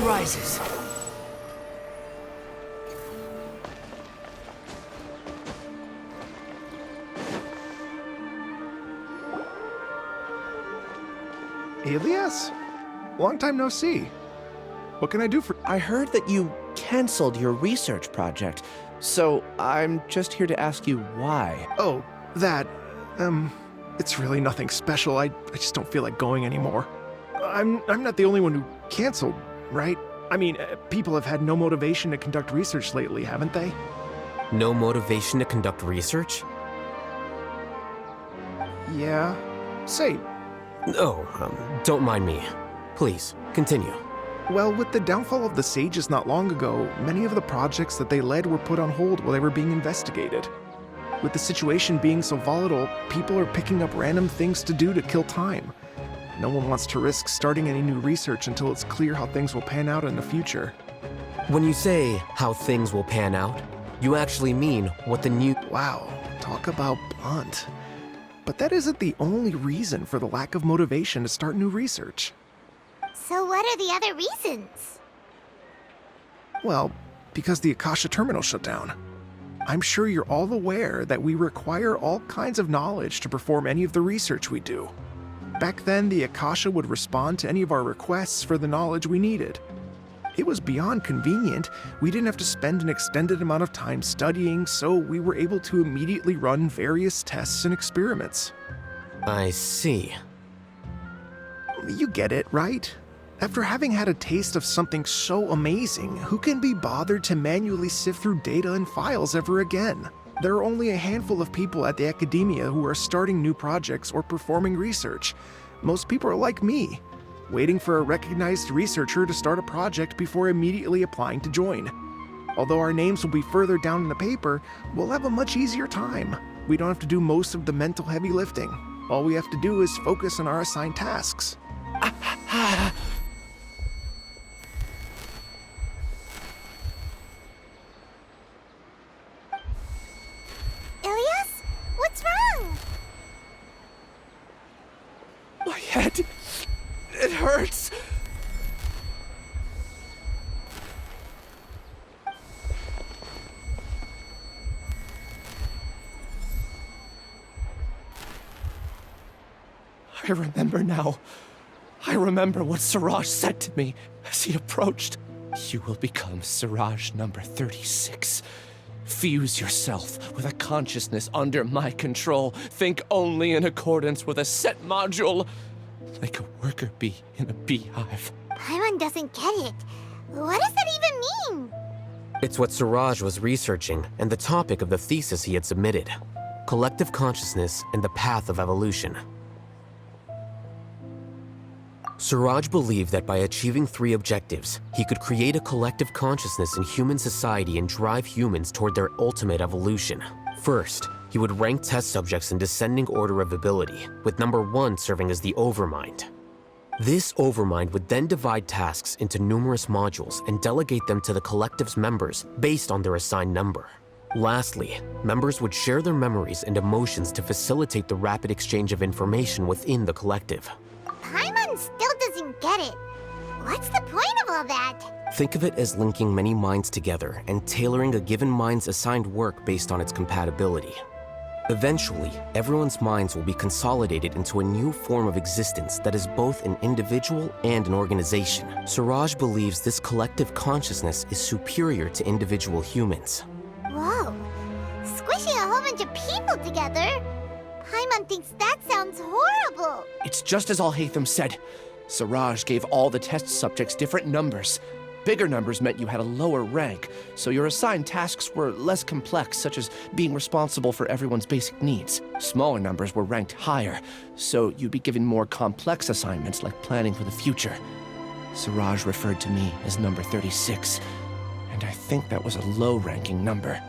rises. Elias? Long time no see. What can I do for— I heard that you canceled your research project, so I'm just here to ask you why. Oh, that, it's really nothing special. I just don't feel like going anymore. I'm not the only one who canceled, right? I mean, people have had no motivation to conduct research lately, haven't they? No motivation to conduct research? Yeah. Say, Oh, don't mind me. Please, continue. well, with the downfall of the Sages not long ago, many of the projects that they led were put on hold while they were being investigated. With the situation being so volatile, people are picking up random things to do to kill time. No one wants to risk starting any new research until it's clear how things will pan out in the future. When you say how things will pan out, you actually mean what the new— Wow, talk about blunt. But that isn't the only reason for the lack of motivation to start new research. So what are the other reasons? Well, because the Akasha terminal shut down. I'm sure you're all aware that we require all kinds of knowledge to perform any of the research we do. Back then, the Akasha would respond to any of our requests for the knowledge we needed. It was beyond convenient. We didn't have to spend an extended amount of time studying, so we were able to immediately run various tests and experiments. I see. You get it, right? After having had a taste of something so amazing, who can be bothered to manually sift through data and files ever again? There are only a handful of people at the academia who are starting new projects or performing research. Most people are like me, waiting for a recognized researcher to start a project before immediately applying to join. Although our names will be further down in the paper, we'll have a much easier time. We don't have to do most of the mental heavy lifting. All we have to do is focus on our assigned tasks. Ilias? What's wrong? My head, it hurts. I remember now. I remember what Siraj said to me as he approached. You will become Siraj number 36. Fuse yourself with a consciousness under my control. Think only in accordance with a set module. Like a worker bee in a beehive. Paimon doesn't get it. What does that even mean? It's what Siraj was researching and the topic of the thesis he had submitted. Collective consciousness and the path of evolution. Siraj believed that by achieving 3 objectives, he could create a collective consciousness in human society and drive humans toward their ultimate evolution. First, he would rank test subjects in descending order of ability, with number 1 serving as the Overmind. This Overmind would then divide tasks into numerous modules and delegate them to the collective's members based on their assigned number. Lastly, members would share their memories and emotions to facilitate the rapid exchange of information within the collective. Paimon still doesn't get it. What's the point of all that? Think of it as linking many minds together and tailoring a given mind's assigned work based on its compatibility. Eventually, everyone's minds will be consolidated into a new form of existence that is both an individual and an organization. Siraj believes this collective consciousness is superior to individual humans. Whoa. Squishing a whole bunch of people together? Paimon thinks that sounds horrible. It's just as Al-Haytham said. Siraj gave all the test subjects different numbers. Bigger numbers meant you had a lower rank, so your assigned tasks were less complex, such as being responsible for everyone's basic needs. Smaller numbers were ranked higher, so you'd be given more complex assignments like planning for the future. Siraj referred to me as number 36, and I think that was a low-ranking number.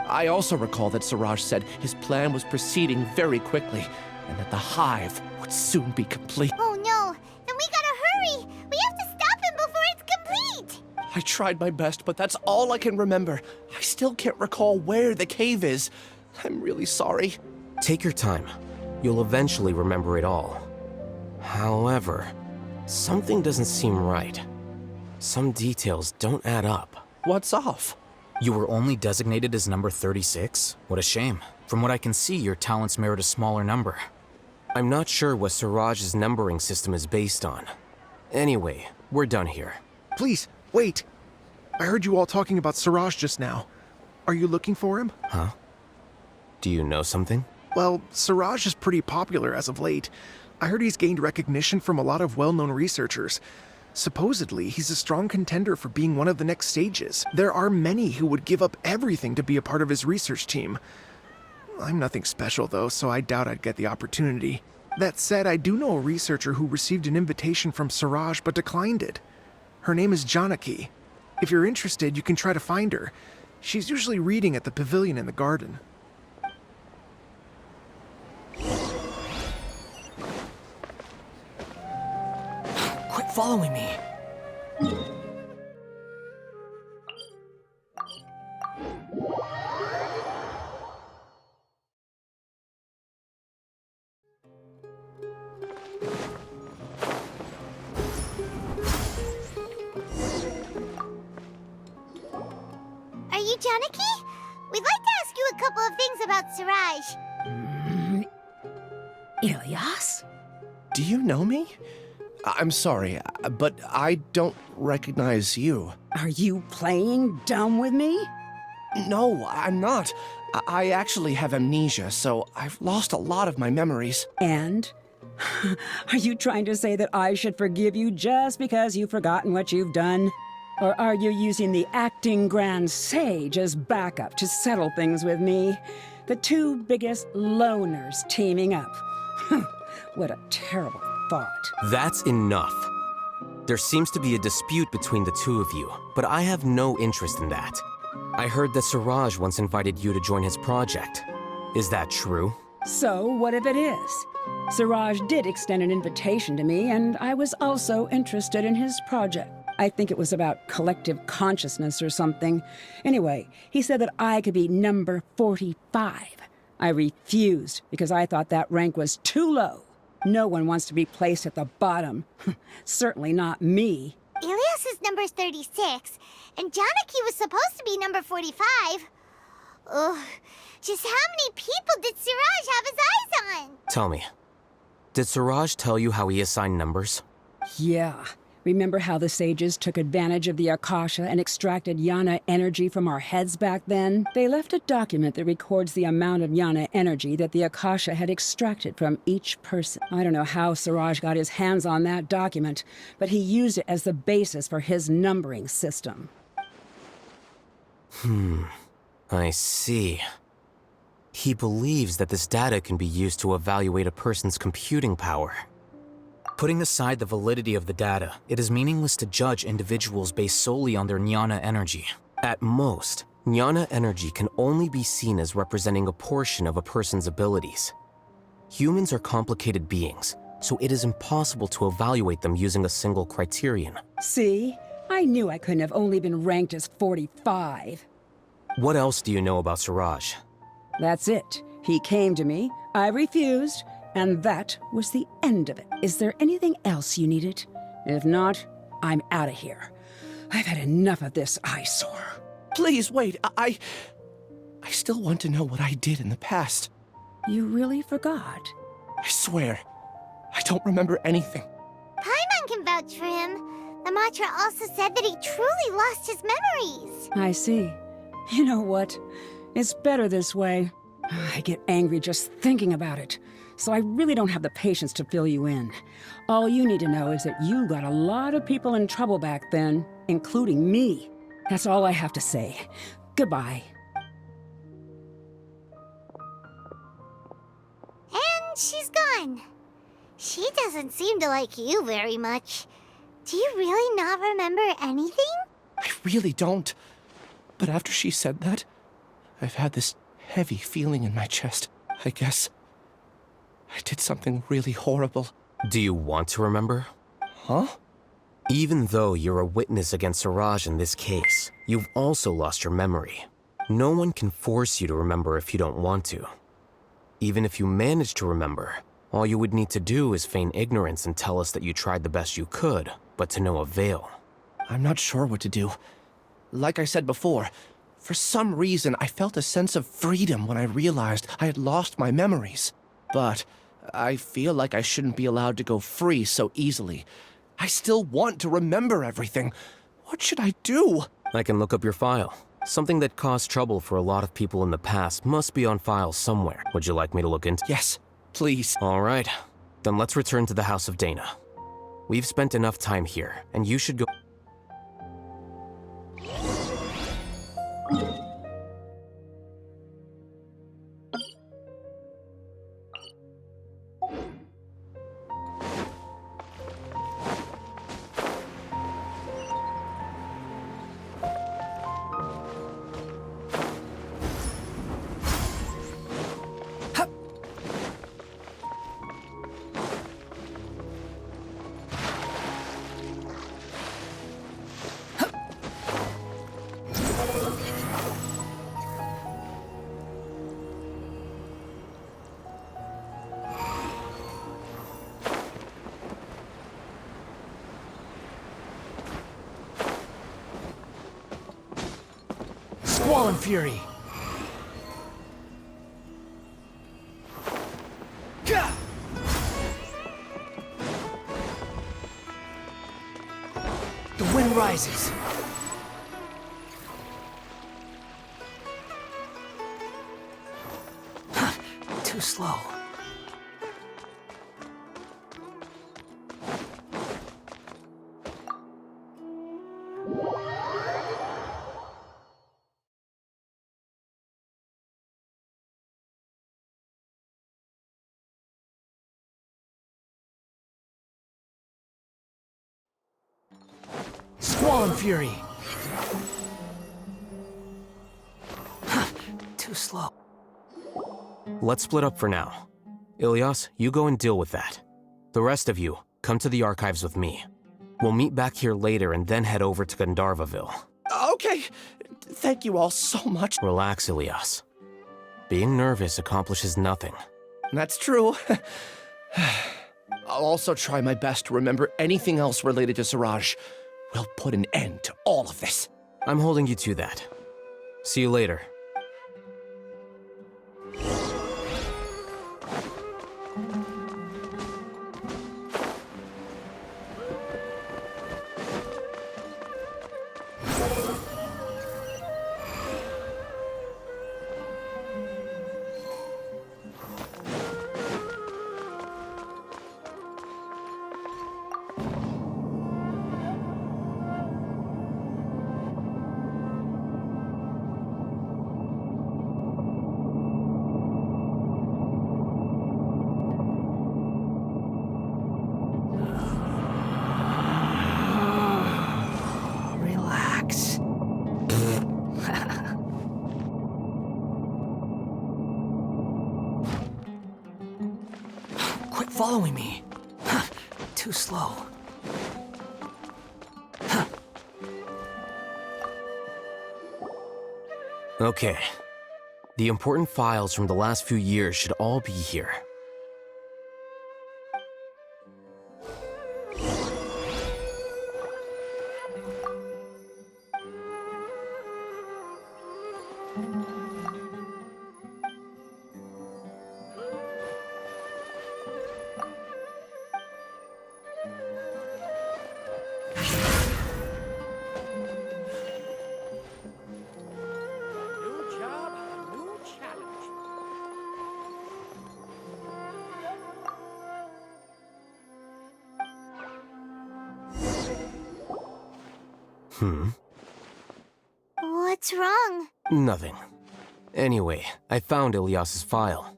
I also recall that Siraj said his plan was proceeding very quickly, and that the hive would soon be complete. Oh no, then we gotta hurry. We have to stop him before it's complete. I tried my best, but that's all I can remember. I still can't recall where the cave is. I'm really sorry. Take your time. You'll eventually remember it all. However, something doesn't seem right. some details don't add up. What's off? You were only designated as number 36? What a shame. From what I can see, your talents merit a smaller number. I'm not sure what Siraj's numbering system is based on. Anyway, we're done here. Please, wait. I heard you all talking about Siraj just now. Are you looking for him? Huh? Do you know something? Well, Siraj is pretty popular as of late. I heard he's gained recognition from a lot of well-known researchers. Supposedly, he's a strong contender for being one of the next sages. There are many who would give up everything to be a part of his research team. I'm nothing special, though, so I doubt I'd get the opportunity. That said, I do know a researcher who received an invitation from Siraj but declined it. Her name is Janaki. If you're interested, you can try to find her. She's usually reading at the pavilion in the garden. Quit following me. Are you Janaki? We'd like to ask you a couple of things about Siraj. Ilyas? Do you know me? I'm sorry, but I don't recognize you. Are you playing dumb with me? No, I'm not. I actually have amnesia, so I've lost a lot of my memories. And? Are you trying to say that I should forgive you just because you've forgotten what you've done? Or are you using the acting grand sage as backup to settle things with me? The two biggest loners teaming up. What a terrible thought. That's enough. There seems to be a dispute between the two of you, but I have no interest in that. I heard that Siraj once invited you to join his project. Is that true? So, what if it is? Siraj did extend an invitation to me, and I was also interested in his project. I think it was about collective consciousness or something. Anyway, he said that I could be number 45. I refused because I thought that rank was too low. No one wants to be placed at the bottom. Certainly not me. Ilyas is number 36, and Janaki was supposed to be number 45. Ugh, just how many people did Siraj have his eyes on? Tell me, did Siraj tell you how he assigned numbers? Yeah. Remember how the sages took advantage of the Akasha and extracted Yana energy from our heads back then? They left a document that records the amount of Yana energy that the Akasha had extracted from each person. I don't know how Siraj got his hands on that document, but he used it as the basis for his numbering system. I see. He believes that this data can be used to evaluate a person's computing power. Putting aside the validity of the data, it is meaningless to judge individuals based solely on their jnana energy. At most, jnana energy can only be seen as representing a portion of a person's abilities. Humans are complicated beings, so it is impossible to evaluate them using a single criterion. See? I knew I couldn't have only been ranked as 45. What else do you know about Siraj? That's it. He came to me, I refused, and that was the end of it. Is there anything else you needed? If not, I'm out of here. I've had enough of this eyesore. Please, wait, I still want to know what I did in the past. You really forgot? I swear, I don't remember anything. Paimon can vouch for him. The mantra also said that he truly lost his memories. I see. You know what? It's better this way. I get angry just thinking about it, so I really don't have the patience to fill you in. All you need to know is that you got a lot of people in trouble back then, including me. That's all I have to say. Goodbye. And she's gone. She doesn't seem to like you very much. Do you really not remember anything? I really don't. But after she said that, I've had this heavy feeling in my chest. I guess I did something really horrible. Do you want to remember? Huh? Even though you're a witness against Siraj in this case, you've also lost your memory. No one can force you to remember if you don't want to. Even if you manage to remember, all you would need to do is feign ignorance and tell us that you tried the best you could, but to no avail. I'm not sure what to do. Like I said before, for some reason I felt a sense of freedom when I realized I had lost my memories. But I feel like I shouldn't be allowed to go free so easily. I still want to remember everything. What should I do? I can look up your file. Something that caused trouble for a lot of people in the past must be on file somewhere. Would you like me to look into? Yes, please. All right. Then let's return to the House of Dana. We've spent enough time here, and you should go... Squall Fury! Gah! The wind rises. Too slow. Squall Fury! Too slow. Let's split up for now. Ilias, you go and deal with that. The rest of you, come to the archives with me. We'll meet back here later and then head over to Gandharvaville. Okay. Thank you all so much. Relax, Ilias. Being nervous accomplishes nothing. That's true. I'll also try my best to remember anything else related to Siraj. We'll put an end to all of this. I'm holding you to that. See you later. Relax. Quit following me. Too slow. Okay. The important files from the last few years should all be here. What's wrong? Nothing. Anyway, I found Ilias's file.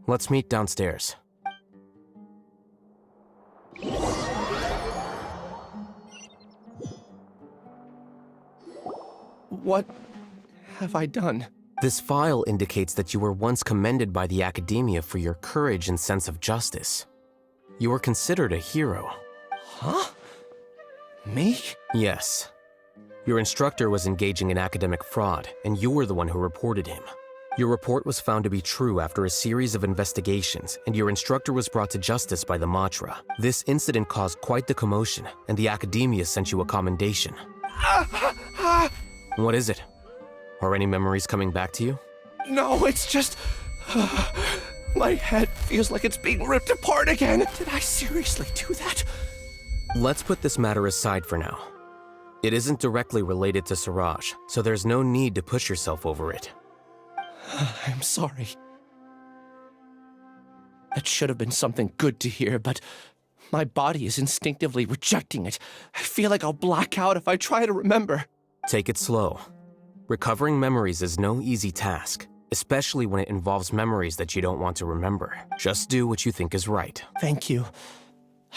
Let's meet downstairs. What have I done? This file indicates that you were once commended by the Academia for your courage and sense of justice. You were considered a hero. Huh? Me? Yes. Your instructor was engaging in academic fraud, and you were the one who reported him. Your report was found to be true after a series of investigations, and your instructor was brought to justice by the Matra. This incident caused quite the commotion, and the academia sent you a commendation. What is it? Are any memories coming back to you? No, it's just... my head feels like it's being ripped apart again. Did I seriously do that? Let's put this matter aside for now. It isn't directly related to Siraj, so there's no need to push yourself over it. I'm sorry. That should have been something good to hear, but my body is instinctively rejecting it. I feel like I'll black out if I try to remember. Take it slow. Recovering memories is no easy task, especially when it involves memories that you don't want to remember. Just do what you think is right. Thank you.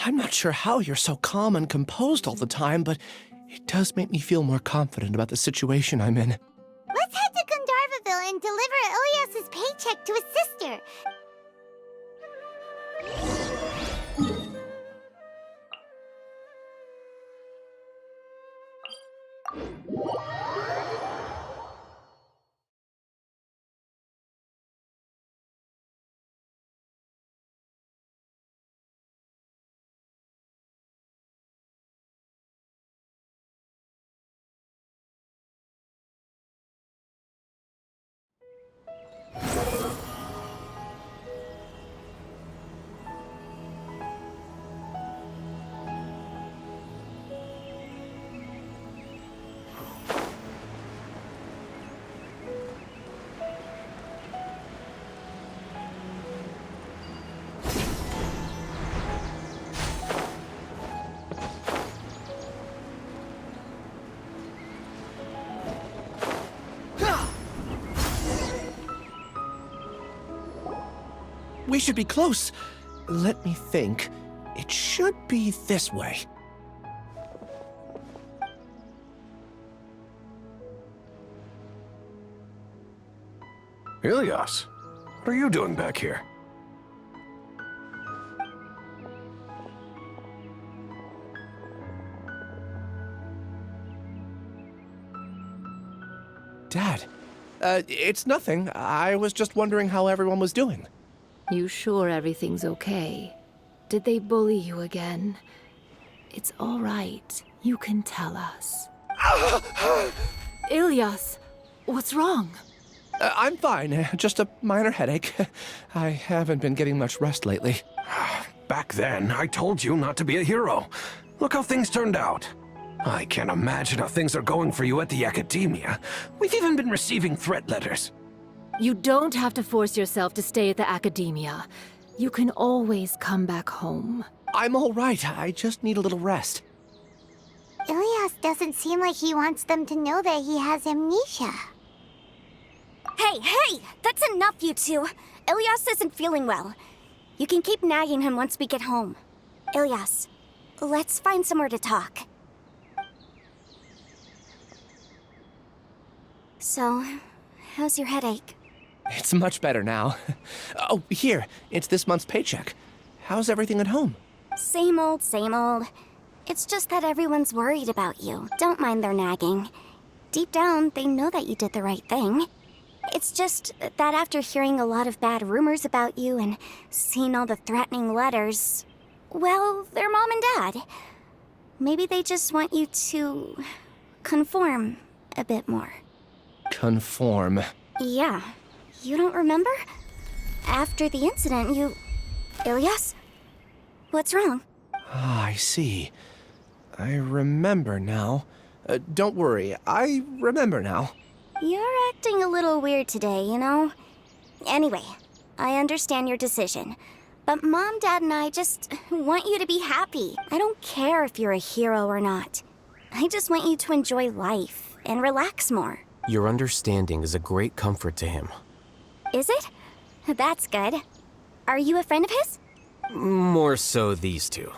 I'm not sure how you're so calm and composed all the time, but it does make me feel more confident about the situation I'm in. Let's head to Gandharvaville and deliver Ilyas's paycheck to his sister. We should be close. Let me think. It should be this way. Ilyas, what are you doing back here? Dad, it's nothing. I was just wondering how everyone was doing. You sure everything's okay? Did they bully you again? It's all right. You can tell us. Ilyas, what's wrong? I'm fine. Just a minor headache. I haven't been getting much rest lately. Back then, I told you not to be a hero. Look how things turned out. I can't imagine how things are going for you at the academia. We've even been receiving threat letters. You don't have to force yourself to stay at the academia. You can always come back home. I'm all right. I just need a little rest. Ilyas doesn't seem like he wants them to know that he has amnesia. Hey! That's enough, you two. Ilyas isn't feeling well. You can keep nagging him once we get home. Ilyas, let's find somewhere to talk. So, how's your headache? It's much better now. Oh, here. It's this month's paycheck. How's everything at home? Same old, same old. It's just that everyone's worried about you. Don't mind their nagging. Deep down, they know that you did the right thing. It's just that after hearing a lot of bad rumors about you and seeing all the threatening letters, well, they're mom and dad. Maybe they just want you to conform a bit more. Conform. Yeah. You don't remember? After the incident, you... Ilyas? What's wrong? Ah, I see. I remember now. Don't worry, I remember now. You're acting a little weird today, you know? Anyway, I understand your decision. But Mom, Dad, and I just want you to be happy. I don't care if you're a hero or not. I just want you to enjoy life and relax more. Your understanding is a great comfort to him. Is it? That's good. Are you a friend of his? More so these two.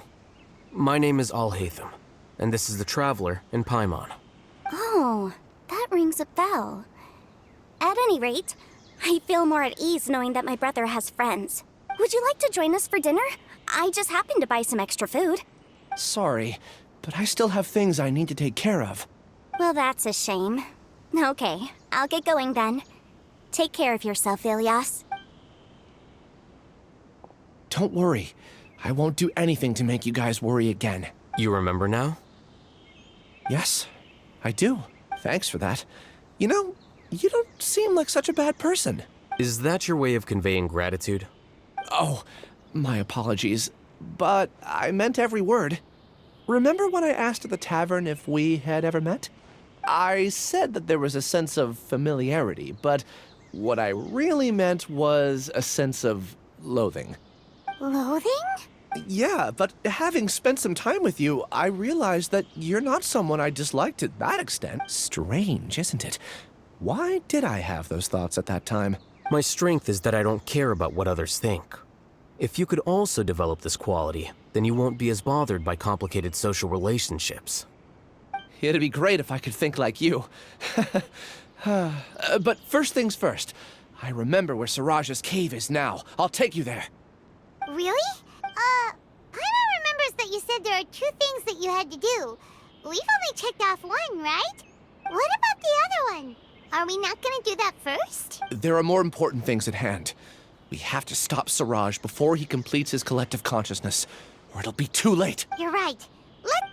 My name is Al-Haytham, and this is the Traveler in Paimon. Oh, that rings a bell. At any rate, I feel more at ease knowing that my brother has friends. Would you like to join us for dinner? I just happened to buy some extra food. Sorry, but I still have things I need to take care of. Well, that's a shame. Okay, I'll get going then. Take care of yourself, Ilias. Don't worry. I won't do anything to make you guys worry again. You remember now? Yes, I do. Thanks for that. You know, you don't seem like such a bad person. Is that your way of conveying gratitude? Oh, my apologies. But I meant every word. Remember when I asked at the tavern if we had ever met? I said that there was a sense of familiarity, but what I really meant was a sense of loathing. Loathing? Yeah, but having spent some time with you, I realized that you're not someone I dislike to that extent. Strange, isn't it? Why did I have those thoughts at that time? My strength is that I don't care about what others think. If you could also develop this quality, then you won't be as bothered by complicated social relationships. It'd be great if I could think like you. But first things first. I remember where Siraj's cave is now. I'll take you there. Really? Paimon remembers that you said there are 2 things that you had to do. We've only checked off 1, right? What about the other one? Are we not gonna do that first? There are more important things at hand. We have to stop Siraj before he completes his collective consciousness, or it'll be too late. You're right. Let...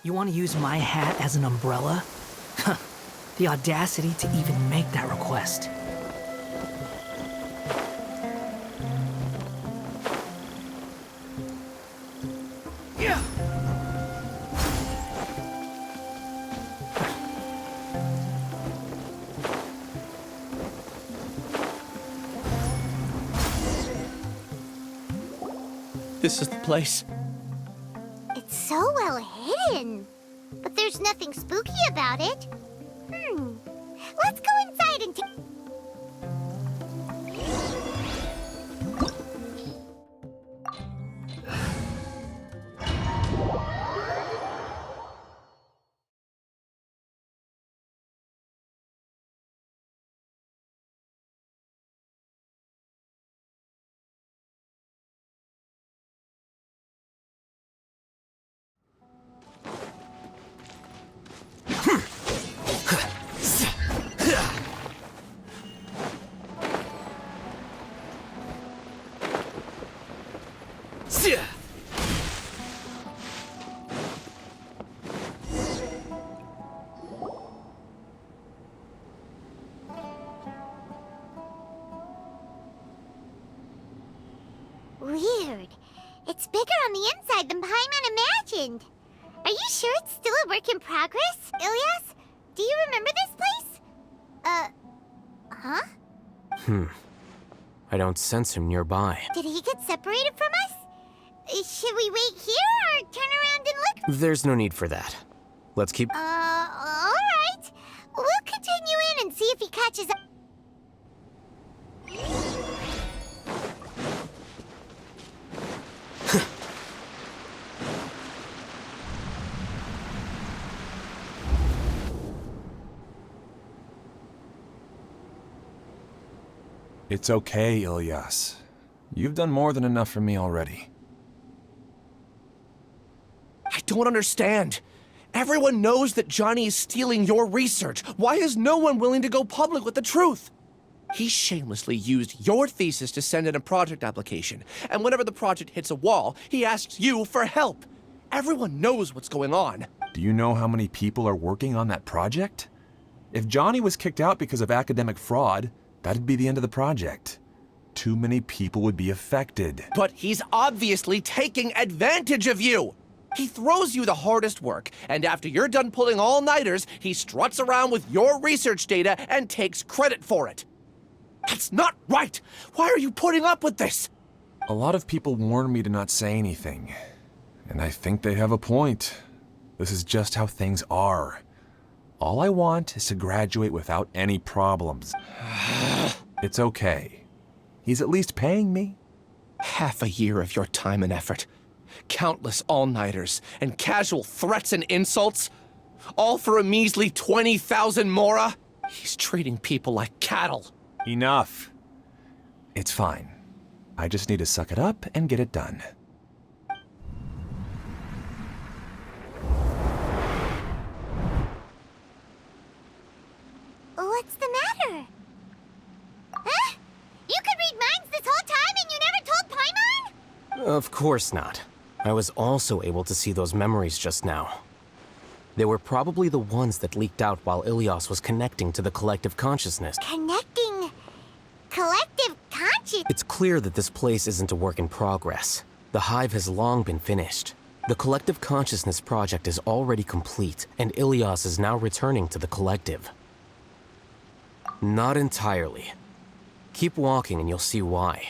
You want to use my hat as an umbrella? Huh. The audacity to even make that request. Yeah. This is the place. It's so well hidden. But there's nothing spooky about it. Let's go inside and take... Weird. It's bigger on the inside than Paimon imagined. Are you sure it's still a work in progress? Ilias, do you remember this place? Huh? I don't sense him nearby. Did he get separated from us? Should we wait here or turn around and look? There's no need for that. Let's keep... Alright. We'll continue in and see if he catches up. It's okay, Ilias. You've done more than enough for me already. I don't understand. Everyone knows that Johnny is stealing your research. Why is no one willing to go public with the truth? He shamelessly used your thesis to send in a project application, and whenever the project hits a wall, he asks you for help. Everyone knows what's going on. Do you know how many people are working on that project? If Johnny was kicked out because of academic fraud, that'd be the end of the project. Too many people would be affected. But he's obviously taking advantage of you! He throws you the hardest work, and after you're done pulling all-nighters, he struts around with your research data and takes credit for it. That's not right! Why are you putting up with this? A lot of people warn me to not say anything. And I think they have a point. This is just how things are. All I want is to graduate without any problems. It's okay. He's at least paying me. Half a year of your time and effort. Countless all-nighters and casual threats and insults, all for a measly 20,000 mora? He's treating people like cattle. Enough. It's fine. I just need to suck it up and get it done. What's the matter? Huh? You could read minds this whole time and you never told Paimon? Of course not. I was also able to see those memories just now. They were probably the ones that leaked out while Ilias was connecting to the collective consciousness. Connecting collective conscious. It's clear that this place isn't a work in progress. The hive has long been finished. The collective consciousness project is already complete, and Ilias is now returning to the collective. Not entirely. Keep walking and you'll see why.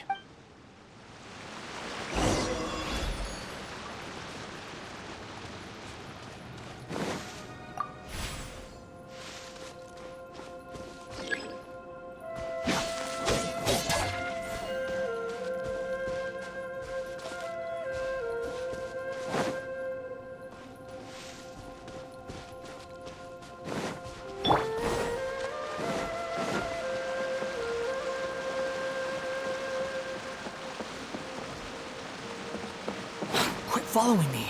Quit following me.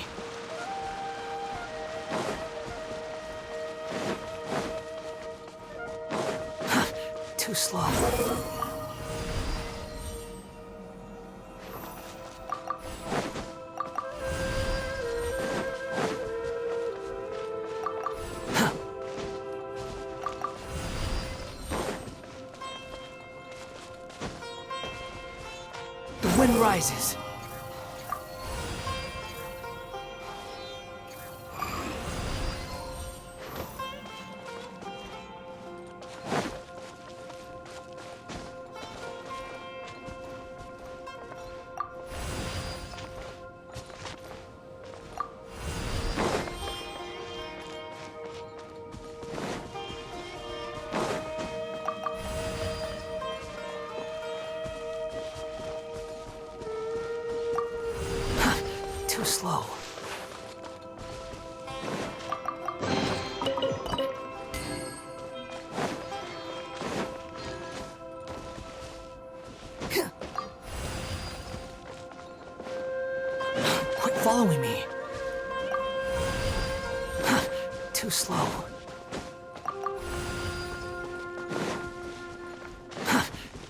Too slow. The wind rises. Too slow. Quit following me. Too slow.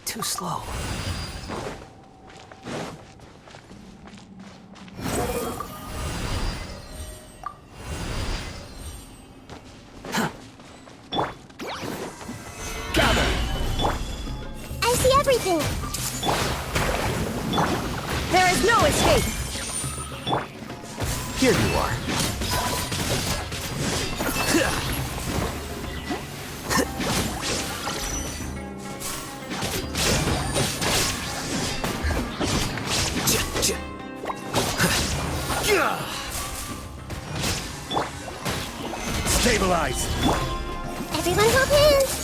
Too slow. I see everything. There is no escape! Here you are. Stabilize! Everyone hold hands.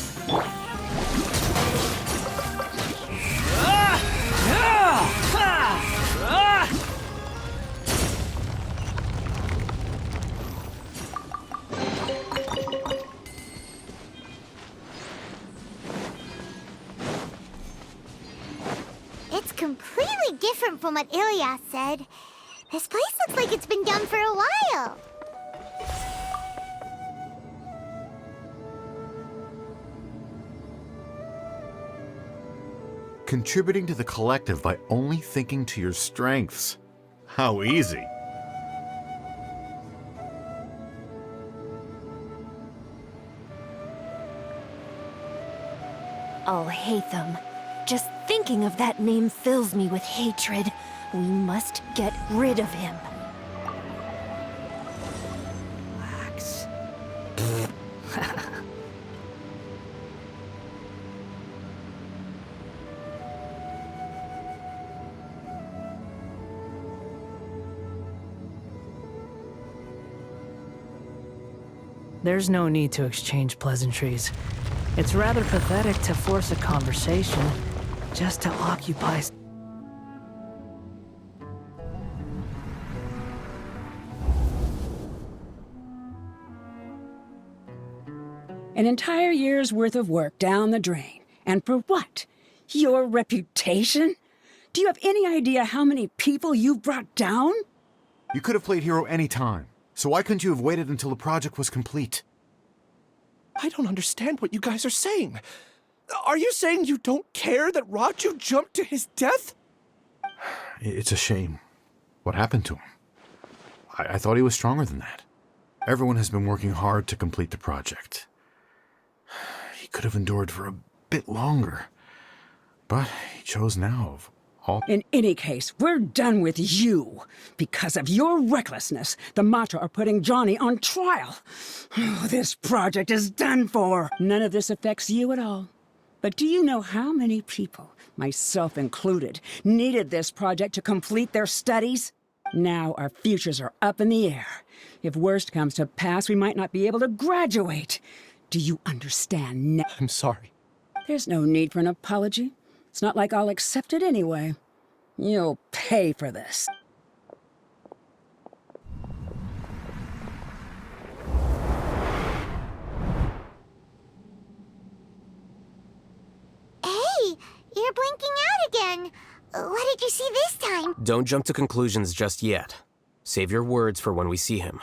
It's completely different from what Ilias said. This place looks like it's been done for a while. Contributing to the collective by only thinking to your strengths. How easy. I'll hate them. Just thinking of that name fills me with hatred. We must get rid of him. Relax. There's no need to exchange pleasantries. It's rather pathetic to force a conversation just to occupy. An entire year's worth of work down the drain. And for what? Your reputation? Do you have any idea how many people you've brought down? You could have played hero any time, so why couldn't you have waited until the project was complete? I don't understand what you guys are saying. Are you saying you don't care that Raju jumped to his death? It's a shame. What happened to him? I thought he was stronger than that. Everyone has been working hard to complete the project. He could have endured for a bit longer, but he chose now of all... In any case, we're done with you. Because of your recklessness, the Matra are putting Johnny on trial. This project is done for. None of this affects you at all. But do you know how many people, myself included, needed this project to complete their studies? Now our futures are up in the air. If worst comes to pass, we might not be able to graduate. Do you understand now? I'm sorry. There's no need for an apology. It's not like I'll accept it anyway. You'll pay for this. Hey, you're blinking out again. What did you see this time? Don't jump to conclusions just yet. Save your words for when we see him.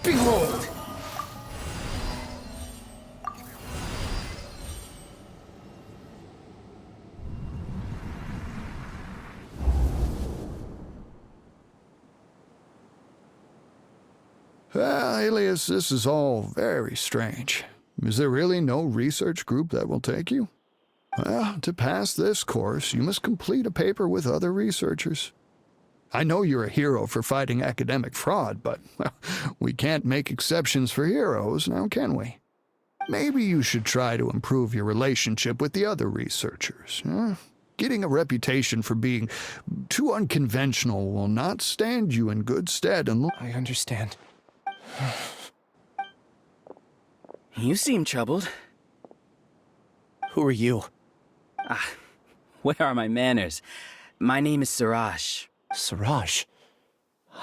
Behold! Alias, this is all very strange. Is there really no research group that will take you? Well, to pass this course, you must complete a paper with other researchers. I know you're a hero for fighting academic fraud, but well, we can't make exceptions for heroes, now can we? Maybe you should try to improve your relationship with the other researchers. Getting a reputation for being too unconventional will not stand you in good stead unless... I understand. You seem troubled. Who are you? Where are my manners? My name is Suraj. Suraj?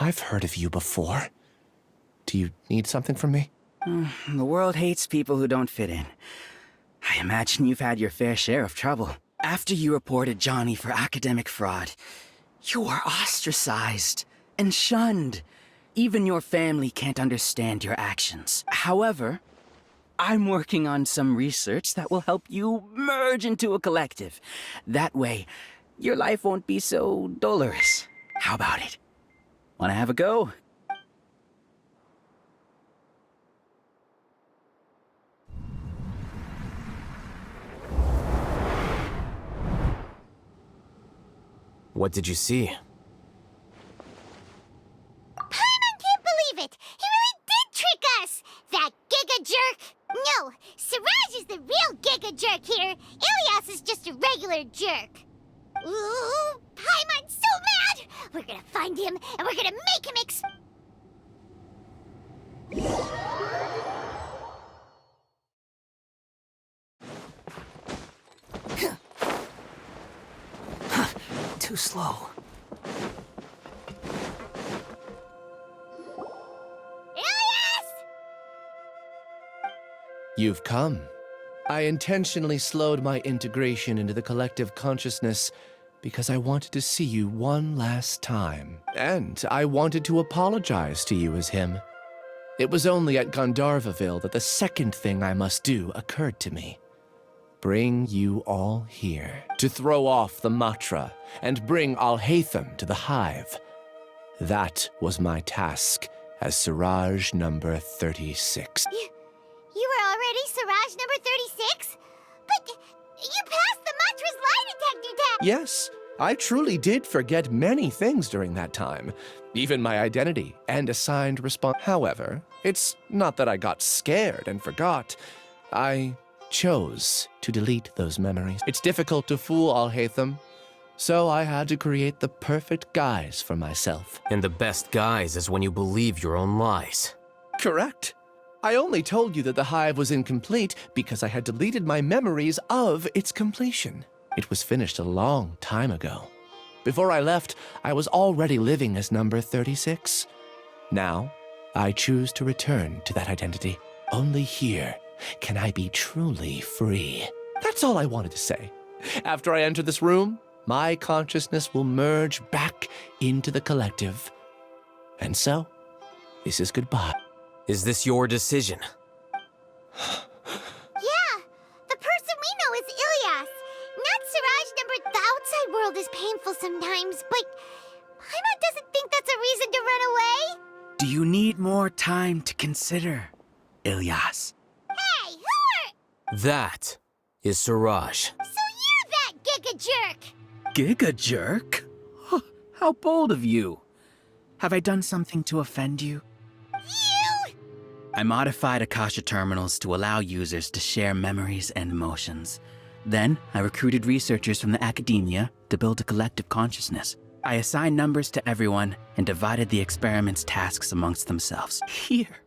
I've heard of you before. Do you need something from me? The world hates people who don't fit in. I imagine you've had your fair share of trouble. After you reported Johnny for academic fraud, you were ostracized and shunned. Even your family can't understand your actions. However, I'm working on some research that will help you merge into a collective. That way, your life won't be so dolorous. How about it? Wanna have a go? What did you see? Paimon can't believe it! He really did trick us! That Giga Jerk! No, Siraj is the real Giga Jerk here. Ilias is just a regular jerk. Ooh, Paimon's so mad! We're gonna find him, and we're gonna make him Too slow. Ilias! You've come. I intentionally slowed my integration into the collective consciousness because I wanted to see you one last time. And I wanted to apologize to you as him. It was only at Gandharvaville that the second thing I must do occurred to me. bring you all here, to throw off the Matra and bring Alhaitham to the Hive. That was my task as Siraj number 36. You were already Siraj number 36? But you passed the Matra's lie detector test! Yes, I truly did forget many things during that time, even my identity and assigned response. However, it's not that I got scared and forgot. I chose to delete those memories. It's difficult to fool Alhaitham, so I had to create the perfect guise for myself. And the best guise is when you believe your own lies. Correct. I only told you that the hive was incomplete because I had deleted my memories of its completion. It was finished a long time ago. Before I left, I was already living as number 36. Now, I choose to return to that identity. Only here can I be truly free. That's all I wanted to say. After I enter this room, my consciousness will merge back into the collective. And so, this is goodbye. Is this your decision? Yeah, the person we know is Ilyas, not Siraj number. The outside world is painful sometimes, but Paimon doesn't think that's a reason to run away. Do you need more time to consider, Ilyas? Hey, who are... That is Siraj. So you're that giga jerk! Giga jerk? Huh, how bold of you. Have I done something to offend you? You! I modified Akasha terminals to allow users to share memories and emotions. Then, I recruited researchers from the academia to build a collective consciousness. I assigned numbers to everyone and divided the experiment's tasks amongst themselves. Here,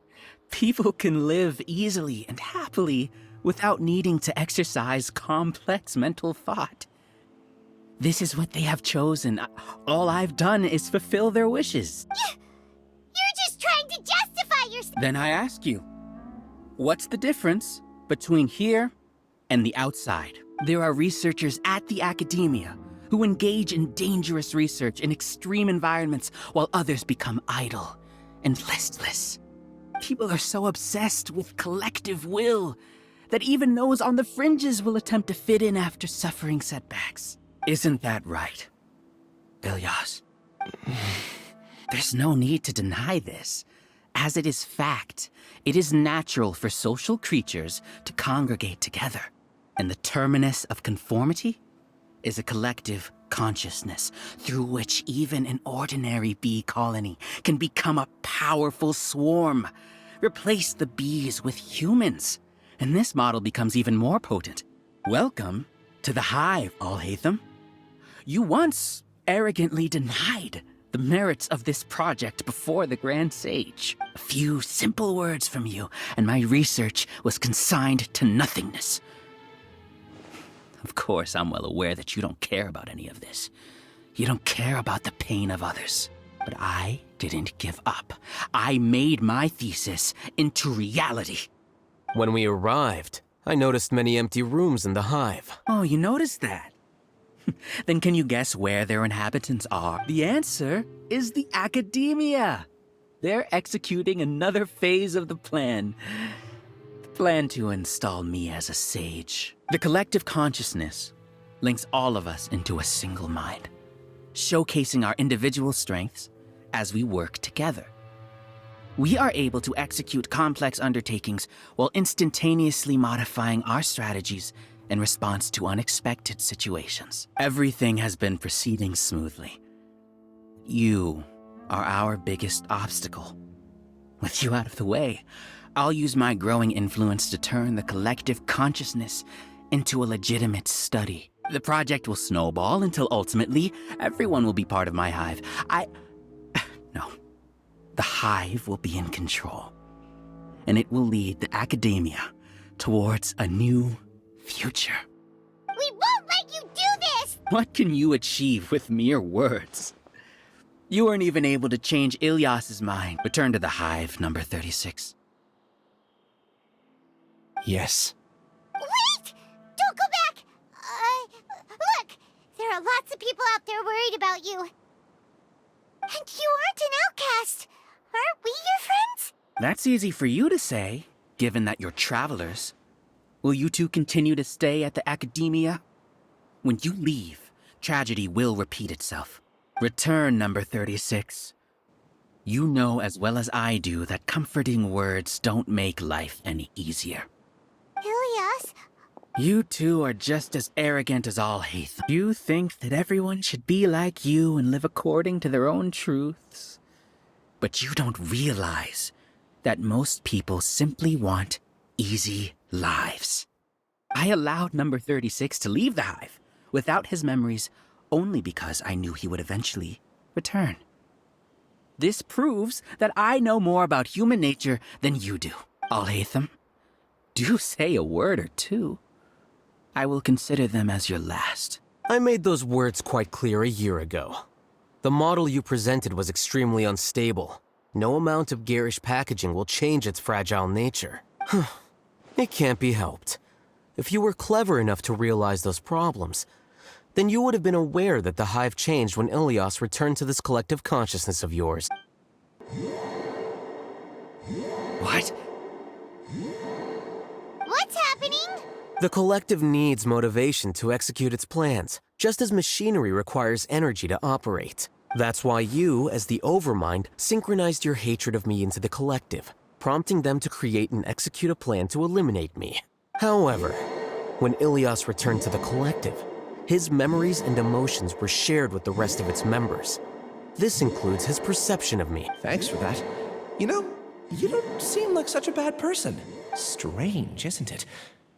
people can live easily and happily without needing to exercise complex mental thought. This is what they have chosen. All I've done is fulfill their wishes. You're just trying to justify yourself. Then I ask you, what's the difference between here and the outside? There are researchers at the academia who engage in dangerous research in extreme environments while others become idle and listless. People are so obsessed with collective will that even those on the fringes will attempt to fit in after suffering setbacks. Isn't that right, Ilyas? There's no need to deny this. As it is fact, it is natural for social creatures to congregate together. And the terminus of conformity is a collective consciousness through which even an ordinary bee colony can become a powerful swarm. Replace the bees with humans, and this model becomes even more potent. Welcome to the hive, Alhaitham. You once arrogantly denied the merits of this project before the Grand Sage. A few simple words from you, and my research was consigned to nothingness. Of course, I'm well aware that you don't care about any of this. You don't care about the pain of others. But I didn't give up. I made my thesis into reality. When we arrived, I noticed many empty rooms in the hive. Oh, you noticed that? Then can you guess where their inhabitants are? The answer is the academia. They're executing another phase of the plan. The plan to install me as a sage. The collective consciousness links all of us into a single mind, showcasing our individual strengths as we work together. We are able to execute complex undertakings while instantaneously modifying our strategies in response to unexpected situations. Everything has been proceeding smoothly. You are our biggest obstacle. With you out of the way, I'll use my growing influence to turn the collective consciousness into a legitimate study. The project will snowball until ultimately everyone will be part of my hive. No. The hive will be in control. And it will lead the academia towards a new future. We won't let you do this! What can you achieve with mere words? You weren't even able to change Ilyas's mind. Return to the hive, number 36. Yes. Wait! Don't go back! Look! There are lots of people out there worried about you. And you aren't an outcast. Aren't we your friends? That's easy for you to say, given that you're travelers. Will you two continue to stay at the academia? When you leave, tragedy will repeat itself. Return, number 36. You know as well as I do that comforting words don't make life any easier. Ilias? You two are just as arrogant as all Hatham. You think that everyone should be like you and live according to their own truths. But you don't realize that most people simply want easy lives. I allowed number 36 to leave the hive without his memories only because I knew he would eventually return. This proves that I know more about human nature than you do. Al-Haytham, do say a word or two. I will consider them as your last. I made those words quite clear a year ago. The model you presented was extremely unstable. No amount of garish packaging will change its fragile nature. It can't be helped. If you were clever enough to realize those problems, then you would have been aware that the hive changed when Ilias returned to this collective consciousness of yours. What? What's happening? The collective needs motivation to execute its plans, just as machinery requires energy to operate. That's why you, as the Overmind, synchronized your hatred of me into the collective, prompting them to create and execute a plan to eliminate me. However, when Ilias returned to the collective, his memories and emotions were shared with the rest of its members. This includes his perception of me. Thanks for that. You know, you don't seem like such a bad person. Strange, isn't it?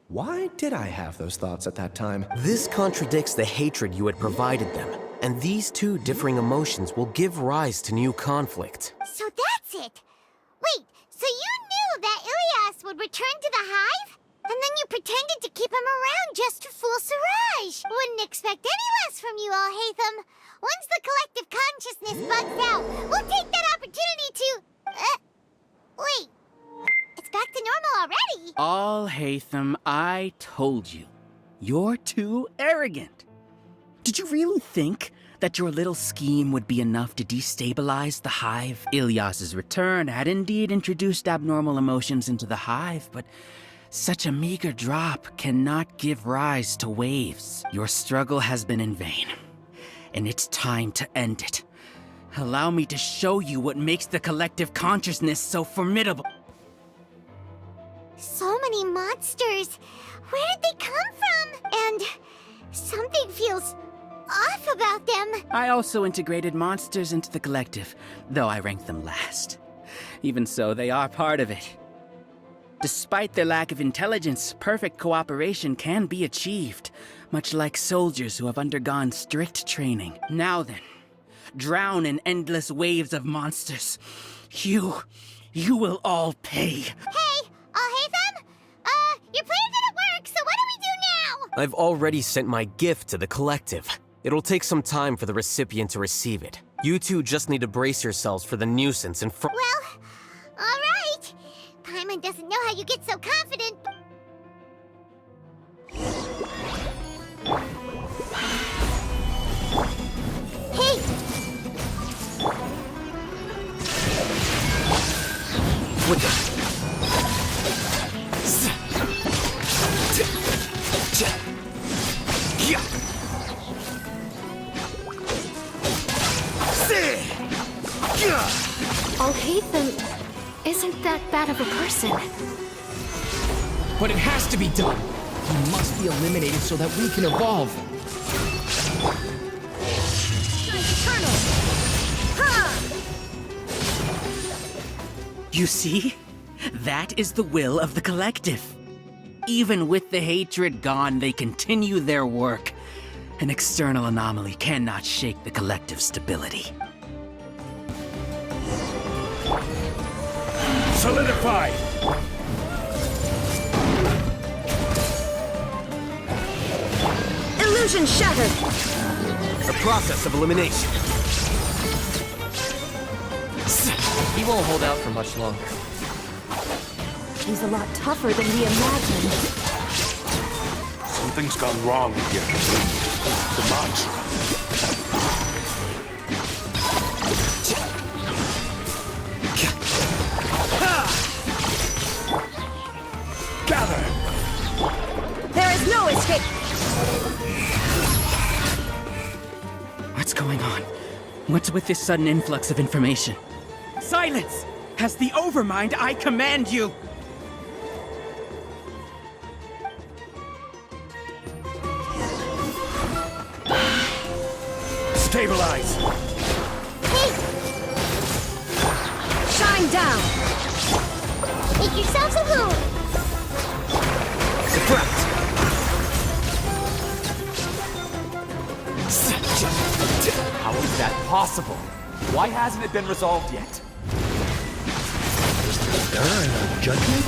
Why did I have those thoughts at that time? This contradicts the hatred you had provided them, and these two differing emotions will give rise to new conflict. So that's it. Wait, so you knew that Ilias would return to the hive? And then you pretended to keep him around just to fool Siraj. Wouldn't expect any less from you, Al-Haytham. Once the collective consciousness bugs out, we'll take that opportunity to... wait. It's back to normal already. Al-Haytham, I told you. You're too arrogant. Did you really think that your little scheme would be enough to destabilize the hive? Ilias's return had indeed introduced abnormal emotions into the hive, but such a meager drop cannot give rise to waves. Your struggle has been in vain, and it's time to end it. Allow me to show you what makes the collective consciousness so formidable. So many monsters. Where did they come from? And something feels off about them. I also integrated monsters into the collective, though I ranked them last. Even so, they are part of it. Despite their lack of intelligence, perfect cooperation can be achieved, much like soldiers who have undergone strict training. Now then, drown in endless waves of monsters. You will all pay. Hey, Al-Haytham? Your plan didn't work, so what do we do now? I've already sent my gift to the collective. It'll take some time for the recipient to receive it. You two just need to brace yourselves for the nuisance in front. Well, all right. Paimon doesn't know how you get so confident. Hey! What the? Al-Haytham isn't that bad of a person. But it has to be done. He must be eliminated so that we can evolve. You see? That is the will of the collective. Even with the hatred gone, they continue their work. An external anomaly cannot shake the collective stability. Solidify! Illusion shattered! The process of elimination. He won't hold out for much longer. He's a lot tougher than we imagined. Something's gone wrong here. The mantra. Gather! What's going on? What's with this sudden influx of information? Silence! As the Overmind, I command you! Stabilize! Hey! Shine down! Make yourselves a loon! Surprise! How is that possible? Why hasn't it been resolved yet? Judgment?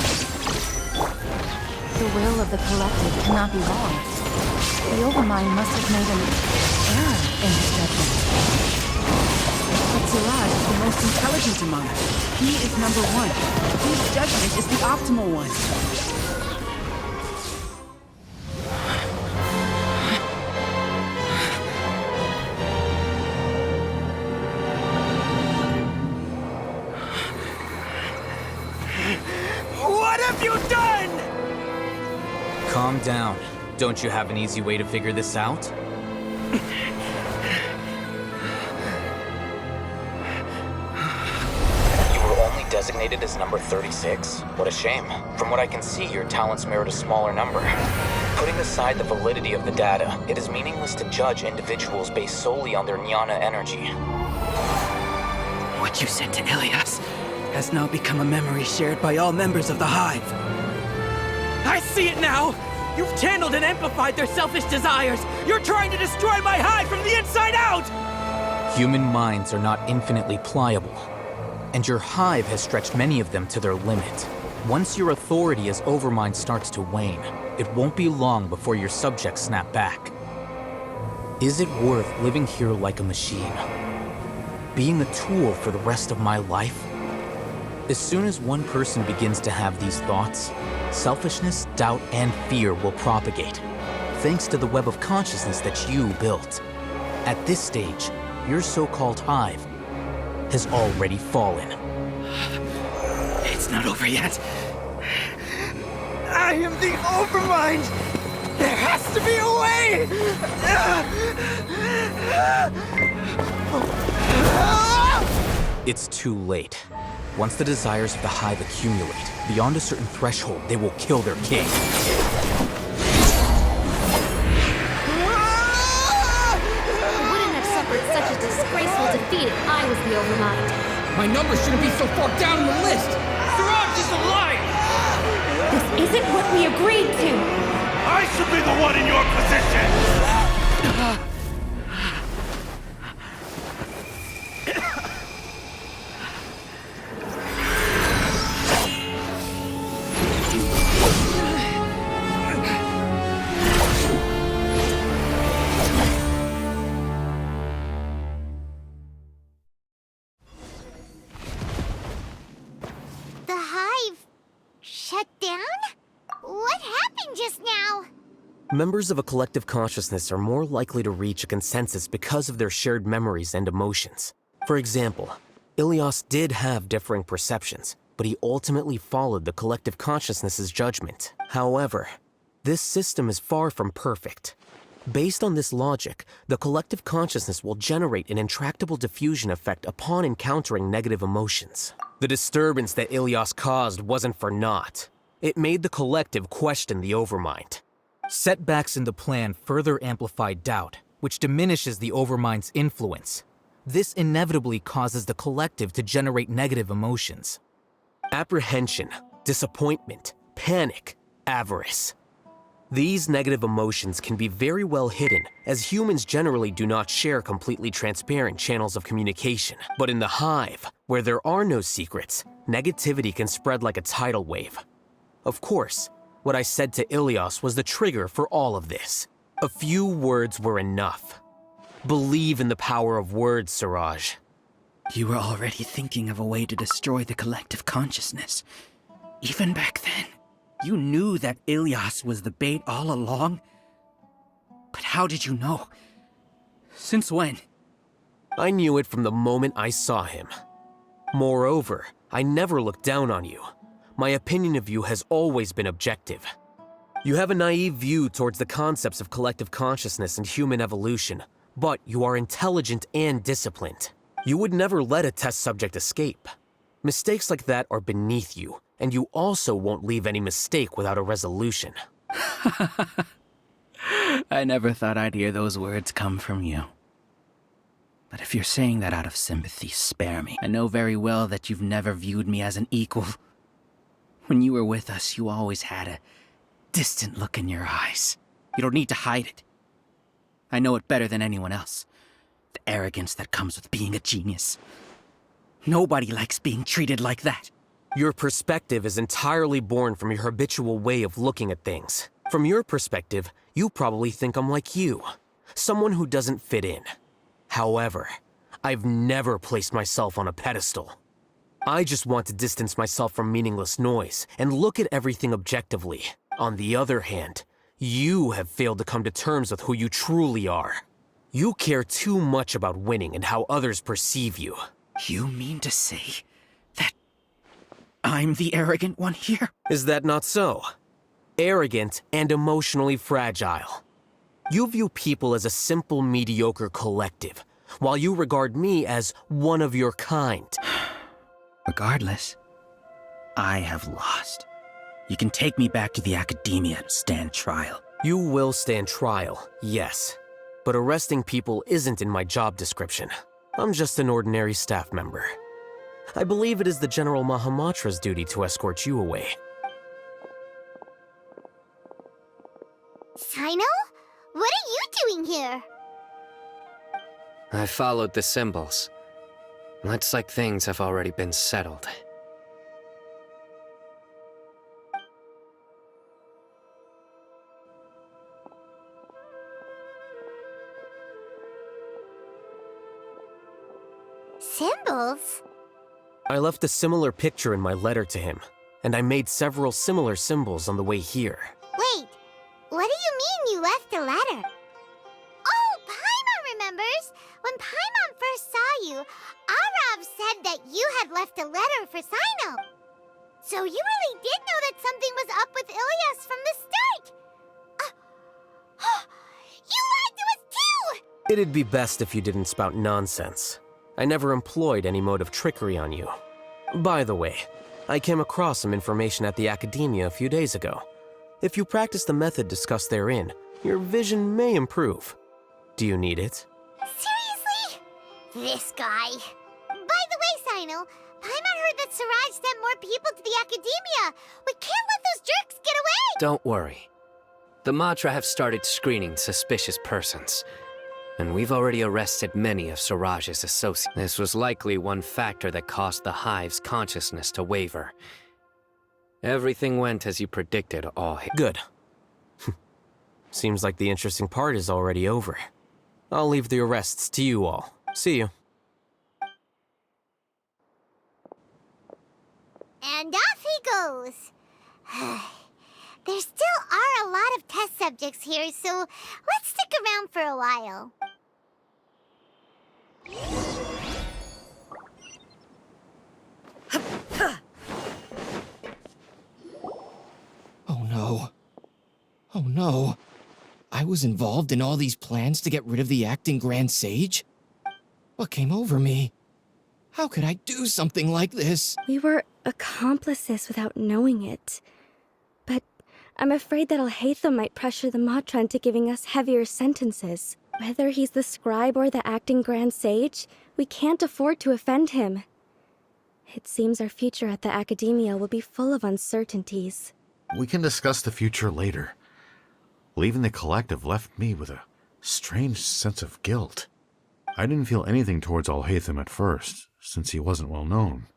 The will of the collective cannot be wrong. The Overmind must have made an error in his judgment. But Siraj is the most intelligent among us. He is number one. His judgment is the optimal one. What have you done? Calm down. Don't you have an easy way to figure this out? You were only designated as number 36? What a shame. From what I can see, your talents merit a smaller number. Putting aside the validity of the data, it is meaningless to judge individuals based solely on their jnana energy. What you said to Ilias has now become a memory shared by all members of the Hive. I see it now! You've channeled and amplified their selfish desires! You're trying to destroy my Hive from the inside out! Human minds are not infinitely pliable, and your Hive has stretched many of them to their limit. Once your authority as Overmind starts to wane, it won't be long before your subjects snap back. Is it worth living here like a machine? Being a tool for the rest of my life? As soon as one person begins to have these thoughts, selfishness, doubt, and fear will propagate, thanks to the web of consciousness that you built. At this stage, your so-called Hive has already fallen. It's not over yet. I am the Overmind! There has to be a way! It's too late. Once the desires of the Hive accumulate, beyond a certain threshold, they will kill their king. Wouldn't have suffered such a disgraceful defeat if I was the Overmind. My number shouldn't be so far down the list! Siraj is a liar! This isn't what we agreed to! I should be the one in your position! The Hive shut down? What happened just now? Members of a collective consciousness are more likely to reach a consensus because of their shared memories and emotions. For example, Ilias did have differing perceptions, but he ultimately followed the collective consciousness's judgment. However, this system is far from perfect. Based on this logic, the collective consciousness will generate an intractable diffusion effect upon encountering negative emotions. The disturbance that Ilias caused wasn't for naught. It made the collective question the Overmind. Setbacks in the plan further amplify doubt, which diminishes the Overmind's influence. This inevitably causes the collective to generate negative emotions. Apprehension, disappointment, panic, avarice. These negative emotions can be very well hidden, as humans generally do not share completely transparent channels of communication. But in the Hive, where there are no secrets, negativity can spread like a tidal wave. Of course, what I said to Ilias was the trigger for all of this. A few words were enough. Believe in the power of words, Siraj. You were already thinking of a way to destroy the collective consciousness. Even back then, you knew that Ilias was the bait all along. But how did you know? Since when? I knew it from the moment I saw him. Moreover, I never looked down on you. My opinion of you has always been objective. You have a naive view towards the concepts of collective consciousness and human evolution, but you are intelligent and disciplined. You would never let a test subject escape. Mistakes like that are beneath you, and you also won't leave any mistake without a resolution. I never thought I'd hear those words come from you. But if you're saying that out of sympathy, spare me. I know very well that you've never viewed me as an equal. When you were with us, you always had a distant look in your eyes. You don't need to hide it. I know it better than anyone else. The arrogance that comes with being a genius. Nobody likes being treated like that. Your perspective is entirely born from your habitual way of looking at things. From your perspective, you probably think I'm like you, someone who doesn't fit in. However, I've never placed myself on a pedestal. I just want to distance myself from meaningless noise and look at everything objectively. On the other hand, you have failed to come to terms with who you truly are. You care too much about winning and how others perceive you. You mean to say that I'm the arrogant one here? Is that not so? Arrogant and emotionally fragile. You view people as a simple, mediocre collective, while you regard me as one of your kind. Regardless, I have lost. You can take me back to the academia and stand trial. You will stand trial, yes. But arresting people isn't in my job description. I'm just an ordinary staff member. I believe it is the General Mahamatra's duty to escort you away. Sino? What are you doing here? I followed the symbols. Looks like things have already been settled. Symbols? I left a similar picture in my letter to him, and I made several similar symbols on the way here. Wait, what do you mean you left a letter? Oh, Paimon remembers! When Paimon first saw you, Arav said that you had left a letter for Sino. So you really did know that something was up with Ilias from the start! You lied to us too! It'd be best if you didn't spout nonsense. I never employed any mode of trickery on you. By the way, I came across some information at the Academia a few days ago. If you practice the method discussed therein, your vision may improve. Do you need it? Seriously? This guy. By the way, Sino, Paimon heard that Siraj sent more people to the Academia. We can't let those jerks get away! Don't worry. The Matra have started screening suspicious persons. And we've already arrested many of Siraj's associates. This was likely one factor that caused the Hive's consciousness to waver. Everything went as you predicted, all. Good. Seems like the interesting part is already over. I'll leave the arrests to you all. See you. And off he goes. There still are a lot of test subjects here, so let's stick around for a while. Oh no. Oh no. I was involved in all these plans to get rid of the acting Grand Sage? What came over me? How could I do something like this? We were accomplices without knowing it. But I'm afraid that Alhaitham might pressure the Matra into giving us heavier sentences. Whether he's the scribe or the acting Grand Sage, we can't afford to offend him. It seems our future at the Academia will be full of uncertainties. We can discuss the future later. Leaving the collective left me with a strange sense of guilt. I didn't feel anything towards Alhaitham at first, since he wasn't well known.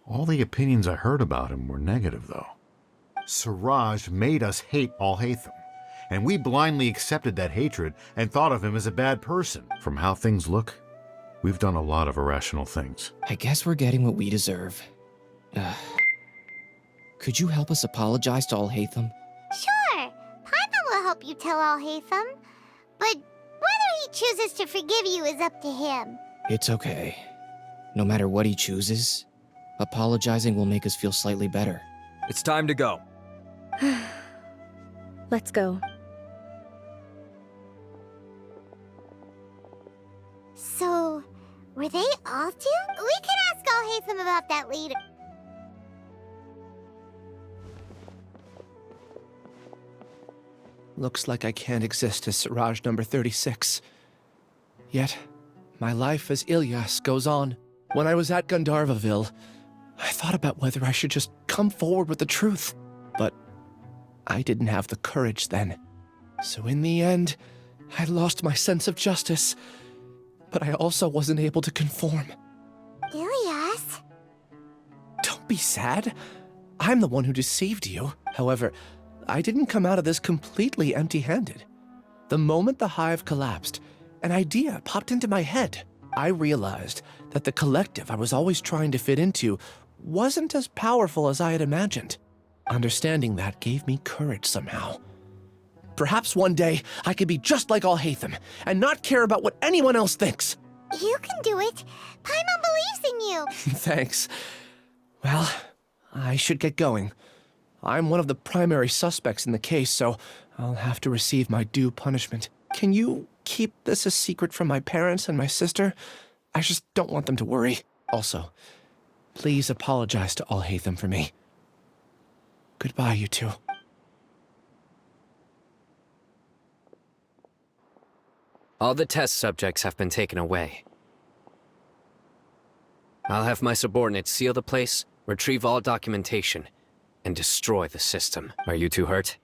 All the opinions I heard about him were negative, though. Siraj made us hate Alhaitham, and we blindly accepted that hatred and thought of him as a bad person. From how things look, we've done a lot of irrational things. I guess we're getting what we deserve. Could you help us apologize to Alhaitham? Sure, Paimon will help you tell Alhaitham, but whether he chooses to forgive you is up to him. It's okay. No matter what he chooses, apologizing will make us feel slightly better. It's time to go. Let's go. So, were they all doomed? We can ask Al-Haytham about that later. Looks like I can't exist as Siraj number 36. Yet, my life as Ilyas goes on. When I was at Gandharvaville, I thought about whether I should just come forward with the truth. But I didn't have the courage then. So in the end, I lost my sense of justice. But I also wasn't able to conform. Ilyas? Don't be sad. I'm the one who deceived you. However, I didn't come out of this completely empty-handed. The moment the hive collapsed, an idea popped into my head. I realized that the collective I was always trying to fit into wasn't as powerful as I had imagined. Understanding that gave me courage somehow. Perhaps one day I could be just like Al-Haytham and not care about what anyone else thinks. You can do it. Paimon believes in you. Thanks. Well, I should get going. I'm one of the primary suspects in the case, so I'll have to receive my due punishment. Can you keep this a secret from my parents and my sister? I just don't want them to worry. Also, please apologize to Al-Haytham for me. Goodbye, you two. All the test subjects have been taken away. I'll have my subordinates seal the place, retrieve all documentation, and destroy the system. Are you two hurt?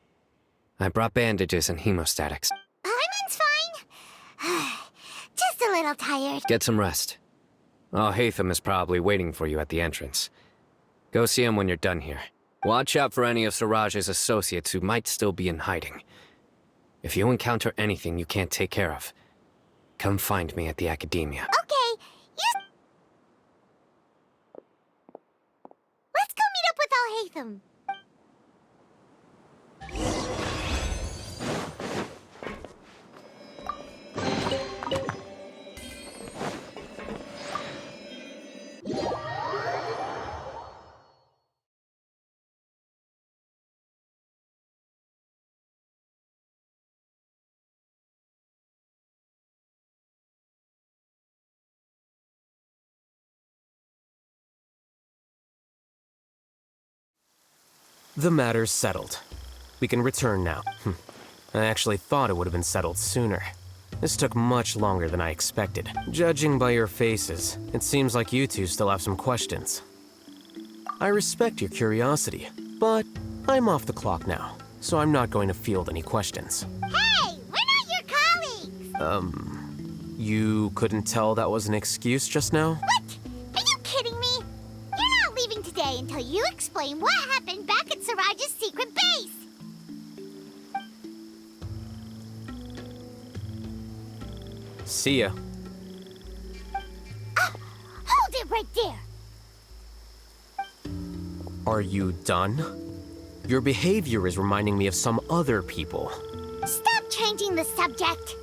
I brought bandages and hemostatics. Paimon's fine. Just a little tired. Get some rest. Al-Haytham is probably waiting for you at the entrance. Go see him when you're done here. Watch out for any of Siraj's associates who might still be in hiding. If you encounter anything you can't take care of, come find me at the academia. Okay, let's go meet up with Al-Haytham. The matter's settled. We can return now. I actually thought it would have been settled sooner. This took much longer than I expected. Judging by your faces, it seems like you two still have some questions. I respect your curiosity, but I'm off the clock now, so I'm not going to field any questions. Hey, we're not your colleagues! You couldn't tell that was an excuse just now? What? Are you kidding me? You're not leaving today until you explain what happened back at Siraj's secret base! See ya. Hold it right there! Are you done? Your behavior is reminding me of some other people. Stop changing the subject!